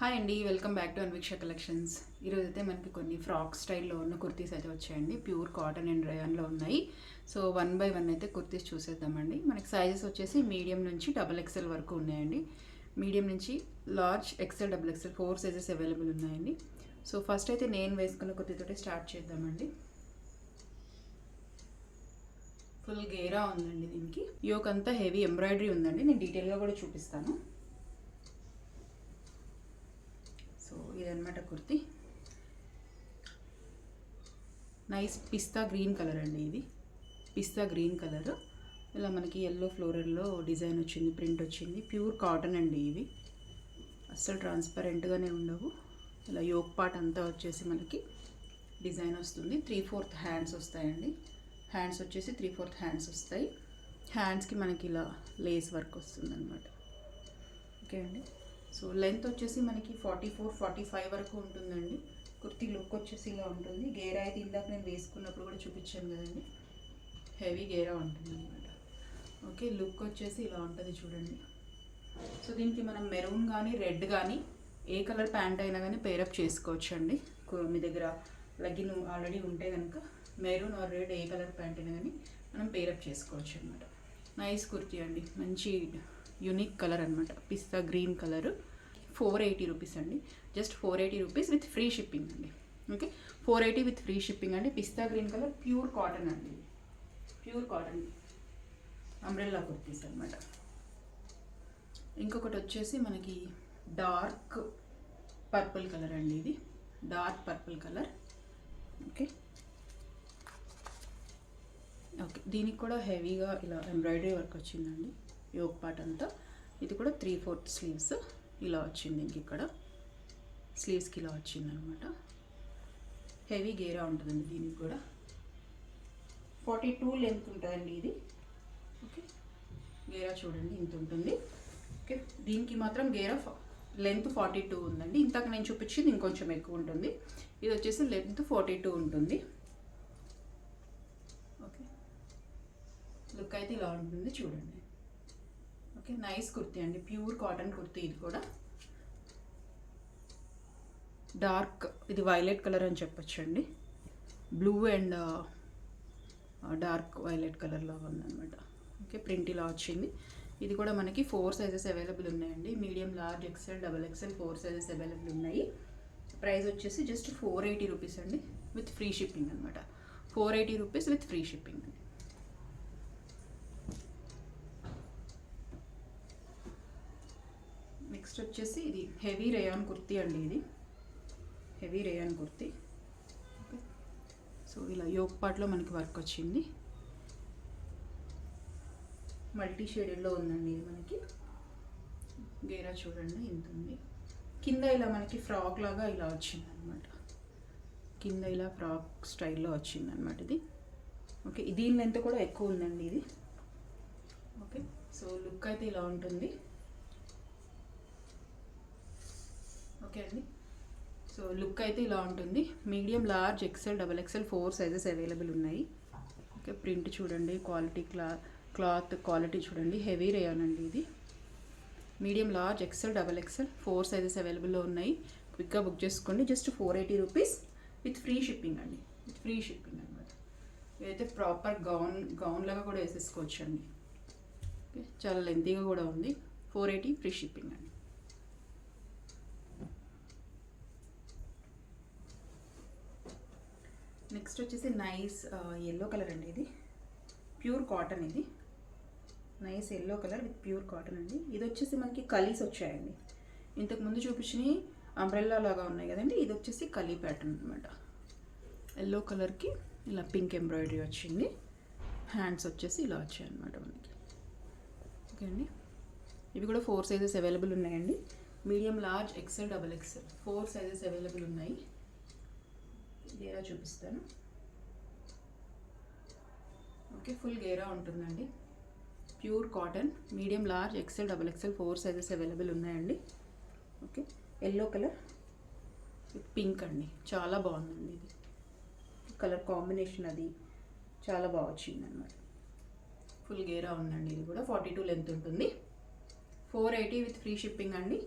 Hi అండి, welcome back to Anviksha collections. ఈరోజు అయితే మనకి కొన్ని ఫ్రాక్ స్టైల్లో ఉన్న కుర్తీస్ అయితే వచ్చాయండి. ప్యూర్ కాటన్ అండ్ రేయాన్లో ఉన్నాయి. సో 1 బై 1 అయితే కుర్తీస్ చూసేద్దామండి. మనకి సైజెస్ వచ్చేసి మీడియం నుంచి XXL వరకు ఉన్నాయండి. మీడియం నుంచి large, XL, XXL 4 sizes available ఉన్నాయండి. సో ఫస్ట్ అయితే నేను వేసుకున్న కుర్తీతోటి స్టార్ట్ చేద్దామండి. ఫుల్ గేరా ఉందండి. దీనికి యోక్ అంతా హెవీ ఎంబ్రాయిడరీ ఉందండి. నేను డీటెయిల్గా కూడా చూపిస్తాను. సో ఇదన్నమాట కుర్తీ. నైస్ పిస్తా గ్రీన్ కలర్ అండి. ఇది పిస్తా గ్రీన్ కలర్. ఇలా మనకి ఎల్లో ఫ్లోరల్లో డిజైన్ వచ్చింది, ప్రింట్ వచ్చింది. ప్యూర్ కాటన్ అండి. ఇవి అస్సలు ట్రాన్స్పరెంట్గానే ఉండవు. ఇలా యోక్ పార్ట్ అంతా వచ్చేసి మనకి డిజైన్ వస్తుంది. 3/4 హ్యాండ్స్ వస్తాయండి. హ్యాండ్స్ వచ్చేసి 3/4 హ్యాండ్స్ వస్తాయి. హ్యాండ్స్కి మనకి ఇలా లేస్ వర్క్ వస్తుంది అనమాట. ఓకే అండి. సో లెంత్ వచ్చేసి మనకి 44-45 వరకు ఉంటుందండి. కుర్తీ లుక్ వచ్చేసి ఇలా ఉంటుంది. గేరా అయితే ఇందాక నేను వేసుకున్నప్పుడు కూడా చూపించాను కదండి, హెవీ గేరా ఉంటుంది అనమాట. ఓకే, లుక్ వచ్చేసి ఇలా ఉంటుంది చూడండి. సో దీనికి మనం మెరూన్ కానీ రెడ్ కానీ ఏ కలర్ ప్యాంట్ అయినా కానీ పేరప్ చేసుకోవచ్చు అండి. మీ దగ్గర లెగ్గిన్ ఆల్రెడీ ఉంటే కనుక maroon are red A colour pant అయినా కానీ మనం పేరప్ చేసుకోవచ్చు అనమాట. నైస్ కుర్తీ అండి. మంచి యూనిక్ కలర్ అనమాట. పిస్తా గ్రీన్ కలర్. 480 రూపీస్ అండి. Just 480 rupees with free shipping అండి. ఓకే, 480 విత్ ఫ్రీ షిప్పింగ్ అండి. పిస్తా గ్రీన్ కలర్, ప్యూర్ కాటన్ అండి. ప్యూర్ కాటన్ అంబ్రెల్లా కుర్తీస్ అనమాట. ఇంకొకటి వచ్చేసి మనకి డార్క్ పర్పుల్ కలర్ అండి. ఇది dark purple colour. Okay okay, దీనికి కూడా హెవీగా ఇలా ఎంబ్రాయిడరీ వర్క్ వచ్చిందండి. యోక్ పార్ట్ అంతా. ఇది కూడా 3/4 స్లీవ్స్ ఇలా వచ్చింది. ఇంక ఇక్కడ స్లీవ్స్కి ఇలా వచ్చింది అనమాట. హెవీ గేరా ఉంటుందండి. దీనికి కూడా 42 లెంత్ ఉంటుందండి ఇది. ఓకే, గేరా చూడండి ఇంత ఉంటుంది. ఓకే, దీనికి మాత్రం గేరా లెంత్ 42 ఉందండి. ఇంతకు నేను చూపించింది ఇంకొంచెం ఎక్కువ ఉంటుంది. ఇది వచ్చేసి లెంత్ 42 ఉంటుంది. ఓకే, లుక్ అయితే ఇలా ఉంటుంది చూడండి. ఓకే, నైస్ కుర్తీ అండి. Pure cotton kurti. ఇది కూడా డార్క్, ఇది వైలెట్ కలర్ అని చెప్పొచ్చు అండి. Blue and dark violet colour లాగా ఉందన్నమాట. ఓకే, ప్రింట్ ఇలా వచ్చింది. ఇది కూడా మనకి 4 సైజెస్ అవైలబుల్ ఉన్నాయండి. Medium, large, XL, XXL 4 sizes available ఉన్నాయి. ప్రైస్ వచ్చేసి జస్ట్ 480 రూపీస్ అండి విత్ ఫ్రీ షిప్పింగ్ అనమాట. 480 రూపీస్ విత్ ఫ్రీ షిప్పింగ్ అండి. నెక్స్ట్ వచ్చేసి ఇది హెవీ రేయాన్ కుర్తీ అండి. ఇది heavy rayon kurti. Okay, so ఇలా యోక్ పార్ట్లో మనకి వర్క్ వచ్చింది. మల్టీ షేడెడ్లో ఉందండి ఇది మనకి. గేరా చూడండి ఇంత ఉంది. కింద ఇలా మనకి ఫ్రాక్ లాగా ఇలా వచ్చింది అనమాట. కింద ఇలా ఫ్రాక్ స్టైల్లో వచ్చింది అనమాట ఇది. ఓకే, దీని లెంత్ కూడా ఎక్కువ ఉందండి ఇది. ఓకే, సో లుక్ అయితే ఇలా ఉంటుంది. ఓకే అండి, సో లుక్ అయితే ఇలా ఉంటుంది. Medium, large, XL, XXL 4 sizes available ఉన్నాయి. ఓకే, ప్రింట్ చూడండి, క్వాలిటీ క్లాత్ క్వాలిటీ చూడండి. హెవీ రేయాన్ అండి ఇది. Medium, large, XL, XXL 4 sizes అవైలబుల్లో ఉన్నాయి. క్విక్గా బుక్ చేసుకోండి. Just 480 rupees with free shipping అండి. విత్ ఫ్రీ షిప్పింగ్ అనమాట. ఇదైతే ప్రాపర్ గౌన్ లాగా కూడా వేసేసుకోవచ్చు అండి. ఓకే, చాలా లెంతీగా కూడా ఉంది. 480 ఫ్రీ షిప్పింగ్ అండి. నెక్స్ట్ వచ్చేసి నైస్ ఎల్లో కలర్ అండి. ఇది ప్యూర్ కాటన్. ఇది nice yellow colour with pure cotton అండి. ఇది వచ్చేసి మనకి కలీస్ వచ్చాయండి. ఇంతకుముందు చూపించినవి అంబ్రెల్లా లాగా ఉన్నాయి కదండి. ఇది వచ్చేసి కలీ ప్యాటర్న్ అనమాట. ఎల్లో కలర్కి ఇలా పింక్ ఎంబ్రాయిడరీ వచ్చింది. హ్యాండ్స్ వచ్చేసి ఇలా వచ్చాయి అనమాట మనకి. ఓకే అండి, ఇవి కూడా 4 సైజెస్ అవైలబుల్ ఉన్నాయండి. Medium, large, XL, XXL 4 sizes available ఉన్నాయి. గేరా చూపిస్తాను. ఓకే, ఫుల్ గేరా ఉంటుందండి. Pure cotton. Medium, large, XL, XXL 4 sizes available ఉన్నాయండి. Okay, yellow colour with pink అండి. చాలా బాగుందండి. ఇది కలర్ కాంబినేషన్ అది చాలా బాగా వచ్చింది అనమాట. ఫుల్ గేరా ఉందండి. ఇది కూడా 42 లెంత్ ఉంటుంది. 480 విత్ ఫ్రీ షిప్పింగ్ అండి.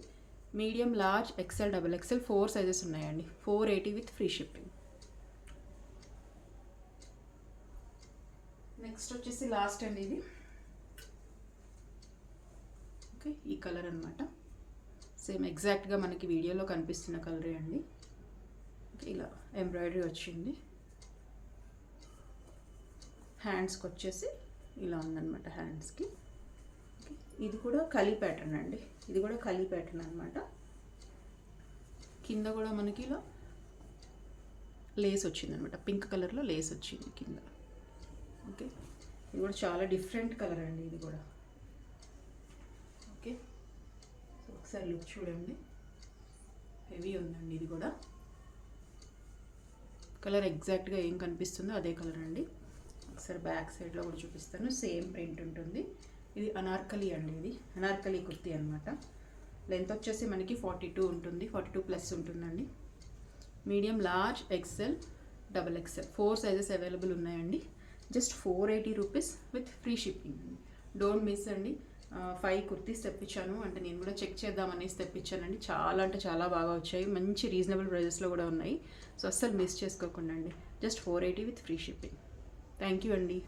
Medium, large, XL, double XL 4 sizes ఉన్నాయండి. 480 విత్ ఫ్రీ షిప్పింగ్. నెక్స్ట్ వచ్చేసి లాస్ట్ అండి ఇది. ఓకే, ఈ కలర్ అనమాట. సేమ్ ఎగ్జాక్ట్గా మనకి వీడియోలో కనిపిస్తున్న కలరే అండి. ఇలా ఎంబ్రాయిడరీ వచ్చింది. హ్యాండ్స్కి వచ్చేసి ఇలా ఉందన్నమాట. హ్యాండ్స్కి ఇది కూడా కలీ ప్యాటర్న్ అండి. ఇది కూడా కలీ ప్యాటర్న్ అనమాట. కింద కూడా మనకి ఇలా లేస్ వచ్చిందనమాట. పింక్ కలర్లో లేస్ వచ్చింది కింద. ఓకే, ఇది కూడా చాలా డిఫరెంట్ కలర్ అండి. ఇది కూడా ఓకే. ఒకసారి లుక్ చూడండి, హెవీ ఉందండి. ఇది కూడా కలర్ ఎగ్జాక్ట్గా ఏం కనిపిస్తుందో అదే కలర్ అండి. ఒకసారి బ్యాక్ సైడ్లో కూడా చూపిస్తాను. సేమ్ ప్రింట్ ఉంటుంది. ఇది అనార్కలి అండి. ఇది అనార్కలి కుర్తీ అనమాట. లెంత్ వచ్చేసి మనకి 42 ఉంటుంది, 42 ప్లస్ ఉంటుందండి. Medium, large, XL, double XL 4 sizes available ఉన్నాయండి. Just 480 rupees with free shipping అండి. డోంట్ మిస్ అండి. 5 కుర్తీస్ తెప్పించాను, అంటే నేను కూడా చెక్ చేద్దామనేసి తెప్పించానండి. చాలా అంటే చాలా బాగా వచ్చాయి. మంచి రీజనబుల్ ప్రైజెస్లో కూడా ఉన్నాయి. సో అస్సలు మిస్ చేసుకోకుండా అండి. Just 480 with free shipping. Thank you అండి.